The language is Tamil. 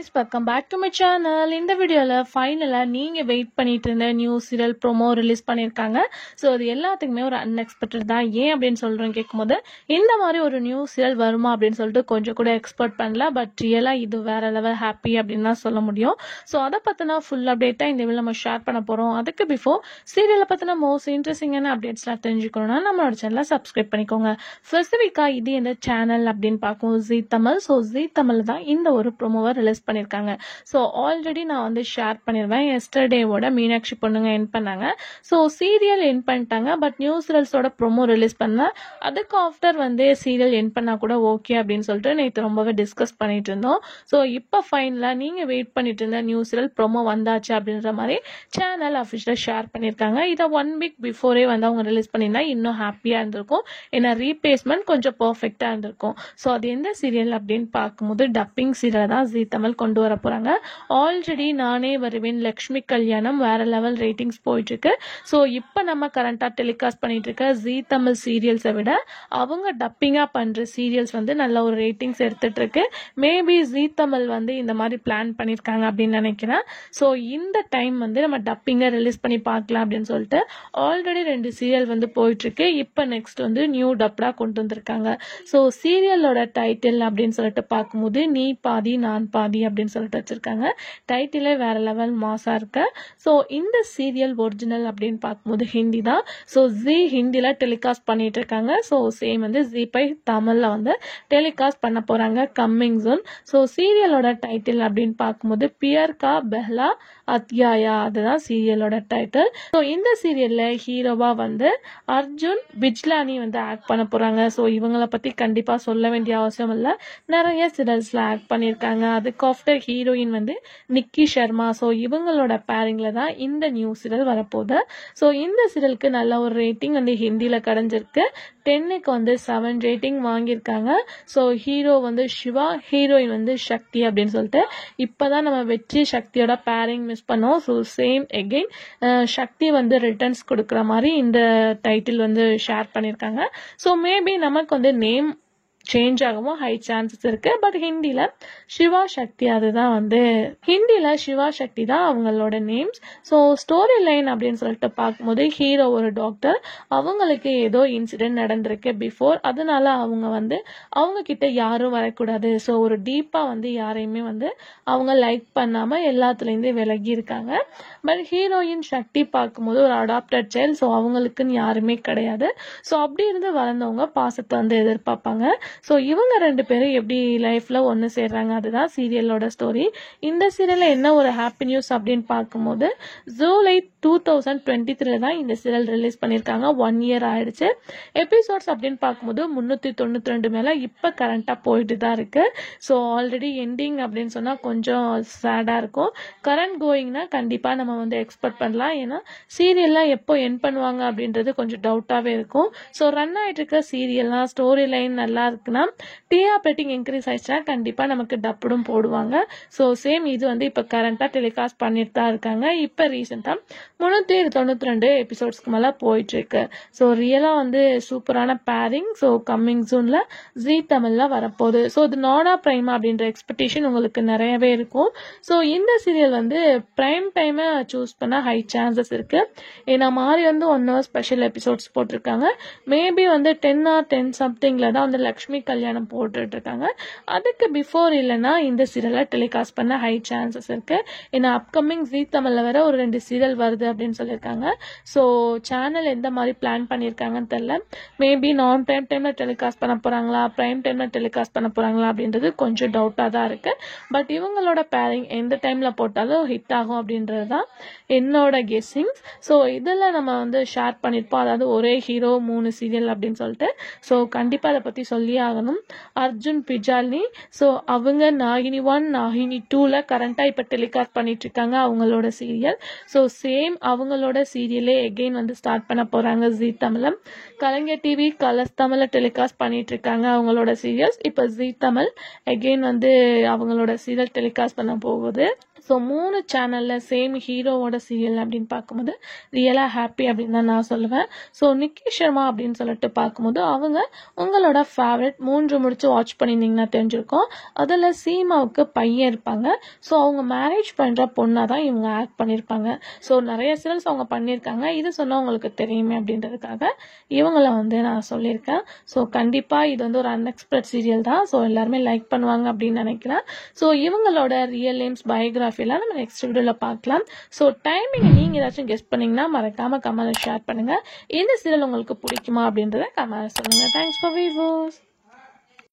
guys, welcome back to my channel. இந்த வீடியோல ஃபைனலா நீங்க வெயிட் பண்ணிட்டு இருந்த நியூ சீரியல் ப்ரோமோ ரிலீஸ் பண்ணிருக்காங்க. சோ அது எல்லாத்துக்குமே ஒரு அன்எக்ஸ்பெக்டட் தான். ஏன் அப்படின்னு சொல்றேன் கேட்கும்போது இந்த மாதிரி ஒரு நியூ சீரியல் வருமா அப்படின்னு சொல்லிட்டு கொஞ்சம் கூட எக்ஸ்பெக்ட் பண்ணல. பட் ரியலா இது வேற லெவல் ஹாப்பி அப்படின்னு தான் சொல்ல முடியும். சோ அதை பத்தின ஃபுல் அப்டேட்டா இந்த வீடியோல நம்ம ஷேர் பண்ண போறோம். அதுக்கு பிஃபோர் சீரியலை பத்தின மோஸ்ட் இன்ட்ரெஸ்டிங்கான அப்டேட்ஸ்லாம் தெரிஞ்சுக்கணும்னா நம்மளோட சேனலை சப்ஸ்கிரைப் பண்ணிக்கோங்க. ஸ்பெசிஃபிக்கா இது எந்த சேனல் அப்படின்னு பார்க்கும் ஜீ தமிழ். ஸோ ஜீ தமிழ் தான் இந்த ஒரு ப்ரோமோவை ரிலீஸ் பண்ணியிருக்காங்க. ஸோ ஆல்ரெடி நான் வந்து ஷேர் பண்ணிடுவேன். எஸ்டர்டேவோட மீனாட்சி பொண்ணுங்க என் பண்ணாங்க. ஸோ சீரியல் என் பண்ணிட்டாங்க. பட் நியூ சீரியல்ஸோட ப்ரோமோ ரிலீஸ் பண்ண அதுக்கு ஆஃப்டர் வந்து சீரியல் என் பண்ணா கூட ஓகே அப்படின்னு சொல்லிட்டு நேற்று ரொம்பவே டிஸ்கஸ் பண்ணிட்டு இருந்தோம். ஸோ இப்போ ஃபைனலாக நீங்கள் வெயிட் பண்ணிட்டு இருந்த நியூ சீரியல் ப்ரோமோ வந்தாச்சு அப்படின்ற மாதிரி சேனல் அஃபிஷியலாக ஷேர் பண்ணியிருக்காங்க. இதை 1 வீக் பிஃபோரே வந்து அவங்க ரிலீஸ் பண்ணியிருந்தா இன்னும் ஹாப்பியாக இருந்திருக்கும். ஏன்னா ரீப்ளேஸ்மெண்ட் கொஞ்சம் பர்ஃபெக்டாக இருந்திருக்கும். ஸோ அது எந்த சீரியல் அப்படின்னு பார்க்கும்போது டப்பிங் சீரியல் தான் ஜீ தமிழ் கொண்டு வர போறாங்க. ஆல்ரெடி நானே வருவேன், லக்ஷ்மி கல்யாணம் வேற லெவல் ரேட்டிங்ஸ் போயிட்டு இருக்கு. ஸோ இப்போ நம்ம கரண்டா டெலிகாஸ்ட் பண்ணிட்டு இருக்க ஜீ தமிழ் சீரியல்ஸை விட அவங்க டப்பிங்கா பண்ற சீரியல்ஸ் வந்து நல்ல ஒரு ரேட்டிங்ஸ் எடுத்துட்டு இருக்கு. மேபி ஜீ தமிழ் வந்து இந்த மாதிரி பிளான் பண்ணிருக்காங்க அப்படின்னு நினைக்கிறேன். ஸோ இந்த டைம் வந்து நம்ம டப்பிங்கை ரிலீஸ் பண்ணி பார்க்கலாம் அப்படின்னு சொல்லிட்டு ஆல்ரெடி 2 சீரியல் வந்து போயிட்டு இருக்கு. இப்போ நெக்ஸ்ட் வந்து நியூ டப்டா கொண்டு வந்திருக்காங்க. ஸோ சீரியலோட டைட்டில் அப்படின்னு சொல்லிட்டு பார்க்கும்போது நீ பாதி நான் பாதி அப்படின்னு சொல்லிட்டு வச்சிருக்காங்க. டைட்டிலே வேற லெவல் மாசா இருக்கு. ஸோ இந்த சீரியல் ஒரிஜினல் அப்படின்னு பார்க்கும்போது ஹிந்தி தான். ஸோ ஜி ஹிந்தில டெலிகாஸ்ட் பண்ணிட்டு இருக்காங்க. ஸோ சேம் வந்து ஜி பை தமிழ்ல வந்து டெலிகாஸ்ட் பண்ண போறாங்க கம்மிங் சூன். ஸோ சீரியலோட டைட்டில் அப்படின்னு பார்க்கும்போது பியர் கா பெஹ்லா அத்யாயா, அதுதான் சீரியலோட டைட்டில். ஸோ இந்த சீரியல்ல ஹீரோவா வந்து அர்ஜுன் பிஜ்லானி வந்து ஆக்ட் பண்ண போறாங்க. ஸோ இவங்களை பத்தி கண்டிப்பா சொல்ல வேண்டிய அவசியம் இல்லை. நிறைய சீரியல்ஸ்ல ஆக்ட் பண்ணியிருக்காங்க. அதுக்கு ஆஃப்டர் ஹீரோயின் வந்து நிக்கி சர்மா. ஸோ இவங்களோட பேரிங்ல தான் இந்த நியூ சீரியல் வரப்போகுது. ஸோ இந்த சீரியலுக்கு நல்ல ஒரு ரேட்டிங் வந்து ஹிந்தியில கிடைஞ்சிருக்கு. 10க்கு வந்து 7 ரேட்டிங் வாங்கியிருக்காங்க. ஸோ ஹீரோ வந்து சிவா, ஹீரோயின் வந்து சக்தி அப்படின்னு சொல்லிட்டு இப்பதான் நம்ம வெற்றி சக்தியோட பேரிங் மிஸ் பண்ணோம். ஸோ சேம் எகெயின் சக்தி வந்து ரிட்டர்ன்ஸ் கொடுக்குற மாதிரி இந்த டைட்டில் வந்து ஷேர் பண்ணியிருக்காங்க. ஸோ மேபி நமக்கு வந்து நேம் சேஞ்ச் ஆகவும் ஹை சான்சஸ் இருக்கு. பட் ஹிந்தியில சிவா சக்தி, அதுதான் வந்து ஹிந்தியில சிவா சக்தி தான் அவங்களோட நேம்ஸ். ஸோ ஸ்டோரி லைன் அப்படின்னு சொல்லிட்டு பார்க்கும்போது ஹீரோ ஒரு டாக்டர், அவங்களுக்கு ஏதோ இன்சிடென்ட் நடந்திருக்கு பிஃபோர். அதனால அவங்க வந்து அவங்க கிட்ட யாரும் வரக்கூடாது. ஸோ ஒரு டீப்பா வந்து யாரையுமே வந்து அவங்க லைக் பண்ணாம எல்லாத்துலேருந்து விலகி இருக்காங்க. பட் ஹீரோயின் சக்தி பார்க்கும்போது ஒரு அடாப்டட் சைல்ட். ஸோ அவங்களுக்குன்னு யாருமே கிடையாது. ஸோ அப்படி இருந்து வளர்ந்தவங்க பாசத்தை வந்து எதிர்பார்ப்பாங்க. ஸோ இவங்க 2 பேரும் எப்படி லைஃப்ல ஒன்று சேர்றாங்க, அதுதான் சீரியலோட ஸ்டோரி. இந்த சீரியல்ல என்ன ஒரு ஹாப்பி நியூஸ் அப்படின்னு பார்க்கும்போது ஜூலை 2023 தான் இந்த சீரியல் ரிலீஸ் பண்ணியிருக்காங்க. 1 இயர் ஆயிடுச்சு. எபிசோட்ஸ் அப்படின்னு பார்க்கும்போது 392 மேல இப்போ கரண்டா போயிட்டு தான் இருக்கு. ஸோ ஆல்ரெடி எண்டிங் அப்படின்னு சொன்னா கொஞ்சம் சேடா இருக்கும். கரண்ட் கோயிங்னா கண்டிப்பா நம்ம வந்து எக்ஸ்பெக்ட் பண்ணலாம். ஏன்னா சீரியல்லாம் எப்போ என் பண்ணுவாங்க அப்படின்றது கொஞ்சம் டவுட்டாவே இருக்கும். ஸோ ரன் ஆயிட்டு இருக்க சீரியல்லாம் ஸ்டோரி லைன் நல்லா இருக்குன்னா டிஆர் ரேட்டிங் இன்க்ரீஸ் ஆயிடுச்சுன்னா கண்டிப்பா நமக்கு டப்புடும் போடுவாங்க. ஸோ சேம் இது வந்து இப்போ கரண்டா டெலிகாஸ்ட் பண்ணிட்டு தான் இருக்காங்க. இப்போ ரீசெண்டா 392 எபிசோட்ஸ்க்கு மேல போயிட்டு இருக்கு. ஸோ ரியலா வந்து சூப்பரான பேரிங். ஸோ கம்மிங் சூன்ல ஜீ தமிழ்ல வரப்போகுது. ஸோ இது நாடா பிரைமா அப்படின்ற எக்ஸ்பெக்டேஷன் உங்களுக்கு நிறையவே இருக்கும். ஸோ இந்த சீரியல் வந்து பிரைம் டைமை சூஸ் பண்ண ஹை சான்சஸ் இருக்கு. ஏன்னா மாதிரி வந்து 1 hour ஸ்பெஷல் எபிசோட்ஸ் போட்டிருக்காங்க. மேபி வந்து 10 or 10 சம்திங்ல தான் வந்து லக்ஷ்மி கல்யாணம் போட்டுட்டு இருக்காங்க. அதுக்கு பிஃபோர் இல்லைன்னா இந்த சீரியலை டெலிகாஸ்ட் பண்ண ஹை சான்சஸ் இருக்கு. ஏன்னா அப்கமிங் ஜீ தமிழ்ல வேற ஒரு 2 சீரியல் வருது அப்படின்னு சொல்லியிருக்காங்க. ஸோ சேனல் எந்த மாதிரி பிளான் பண்ணியிருக்காங்கன்னு தெரியல. மேபி நான் பிரைம் டைம்ல டெலிகாஸ்ட் பண்ண போறாங்களா, பிரைம் டைம்ல டெலிகாஸ்ட் பண்ண போறாங்களா அப்படின்றது கொஞ்சம் டவுட்டா தான் இருக்கு. பட் இவங்களோட பேரிங் எந்த டைம்ல போட்டாலும் ஹிட் ஆகும் அப்படின்றது தான் என்னோட கெஸ்ஸிங். ஸோ இதெல்லாம் நம்ம வந்து ஷேர் பண்ணிருப்போம். அதாவது ஒரே ஹீரோ 3 சீரியல் அப்படின்னு சொல்லிட்டு. ஸோ கண்டிப்பா அதை பத்தி சொல்லி ஆகணும். அர்ஜுன் பிஜாலினி, ஸோ அவங்க நாகினி 1 நாகினி 2ல கரண்டா இப்ப டெலிகாஸ்ட் பண்ணிட்டு இருக்காங்க அவங்களோட சீரியல். ஸோ சேம் அவங்களோட சீரியலே எகெயின் வந்து ஸ்டார்ட் பண்ண போறாங்க ஜீ தமிழ். கலைஞர் டிவி கலர்ஸ் தமிழ்ல டெலிகாஸ்ட் பண்ணிட்டு இருக்காங்க அவங்களோட சீரியல்ஸ். இப்ப ஜீ தமிழ் எகெயின் வந்து அவங்களோட சீரியல் டெலிகாஸ்ட் பண்ண போகுது. ஸோ 3 சேனல்ல சேம் ஹீரோவோட சீரியல் அப்படின்னு பார்க்கும்போது ரியலா ஹாப்பி அப்படின்னு தான் நான் சொல்லுவேன். ஸோ நிக்கி சர்மா அப்படின்னு சொல்லிட்டு பார்க்கும்போது அவங்க உங்களோட ஃபேவரட் சீரியல் 3 முடிச்சு வாட்ச் பண்ணியிருந்தீங்கன்னா தெரிஞ்சிருக்கும். அதில் சீமாவுக்கு பையன் இருப்பாங்க. ஸோ அவங்க மேரேஜ் பண்ணுற பொண்ணாக தான் இவங்க ஆக்ட் பண்ணியிருப்பாங்க. ஸோ நிறைய சீரியல்ஸ் அவங்க பண்ணியிருக்காங்க. இது சொன்னால் உங்களுக்கு தெரியுமே அப்படின்றதுக்காக இவங்கள நான் சொல்லியிருக்கேன். ஸோ கண்டிப்பாக இது ஒரு அன்எக்ஸ்பெக்ட் சீரியல் தான். ஸோ எல்லாருமே லைக் பண்ணுவாங்க அப்படின்னு நினைக்கிறேன். ஸோ இவங்களோட ரியல் நேம்ஸ் பயோகிராஃபிலாம் நம்ம நெக்ஸ்ட் வீடியோவில் பார்க்கலாம். ஸோ டைமிங் நீங்கள் ஏதாச்சும் கெஸ் பண்ணிங்கன்னா மறக்காமல் கமெண்ட் ஷேர் பண்ணுங்கள். இந்த சீரியல் உங்களுக்கு பிடிக்குமா அப்படின்றத கமெண்ட் சொல்லுங்கள். Thanks for viewers.